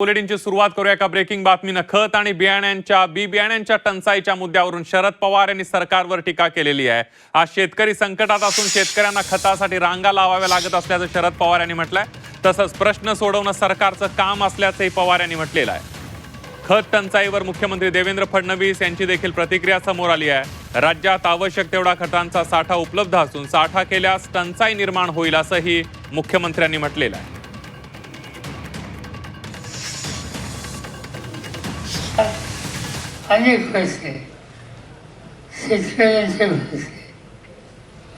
बुलेटिनची सुरुवात करूया एका ब्रेकिंग बातमीनं। खत आणि बियाण्यांच्या टंचाईच्या मुद्द्यावरून शरद पवार यांनी सरकारवर टीका केलेली आहे। आज शेतकरी संकटात असून शेतकऱ्यांना खतासाठी रांगा लावाव्या लागत असल्याचं शरद पवार यांनी म्हटलंय। तसंच प्रश्न सोडवणं सरकारचं काम असल्याचंही पवार यांनी म्हटलेलं आहे। खत टंचाईवर मुख्यमंत्री देवेंद्र फडणवीस यांची देखील प्रतिक्रिया समोर आली आहे। राज्यात आवश्यक तेवढा खतांचा साठा उपलब्ध असून साठा केल्यास टंचाई निर्माण होईल असंही मुख्यमंत्र्यांनी म्हटलेलं आहे। अनेक पैसे शेतकऱ्यांचे पैसे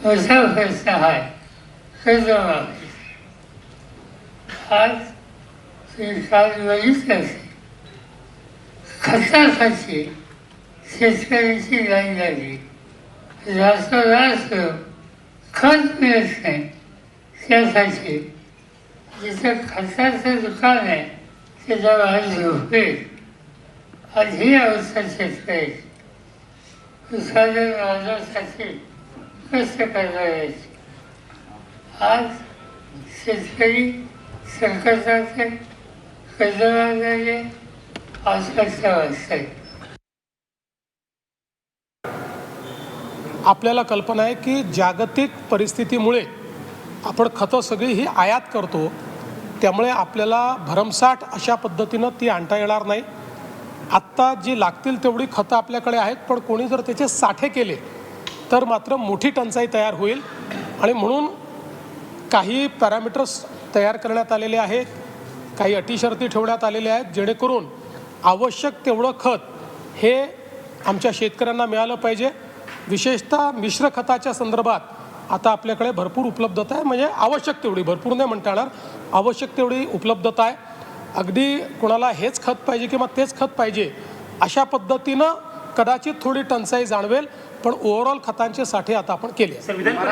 मोठा पैसा आहे कर्जमाफी। आज सरकार बघितलं खतासाठी शेतकऱ्याची लाईन लागली, रास्त खत मिळत नाही। त्यासाठी जिथं खताचं दुकान आहे त्याच्या बाहेर झोपेल। आज ही अवस्था शेतकऱ्याची उत्पादन वाढवण्यासाठी कष्ट करायची। आज शेतकरी संकटात कर्जबाजारी अस्वस्थ अवस्थेत। आपल्याला कल्पना आहे की जागतिक परिस्थितीमुळे आपण खतं सगळी ही आयात करतो, त्यामुळे आपल्याला भरमसाठ अशा पद्धतीनं ती आणता येणार नाही। आत्ता जी लागतील तेवढी खतं आपल्याकडे आहेत, पण कोणी जर त्याचे साठे केले तर मात्र मोठी टंचाई तयार होईल। आणि म्हणून काही पॅरामीटर्स तयार करण्यात आलेले आहेत, काही अटी शर्ती ठेवण्यात आलेल्या आहेत, जेणेकरून आवश्यक तेवढं खत हे आमच्या शेतकऱ्यांना मिळालं पाहिजे। विशेषतः मिश्र खताच्या संदर्भात आता आपल्याकडे भरपूर उपलब्धता आहे, म्हणजे आवश्यक तेवढी, भरपूर नाही म्हणता येणार, आवश्यक तेवढी उपलब्धता आहे। अगदी कोणाला हेच खत पाहिजे किंवा तेच खत पाहिजे अशा पद्धतीनं कदाचित थोडी टंचाई जाणवेल, पण ओव्हरऑल खतांचे साठे आता आपण केले।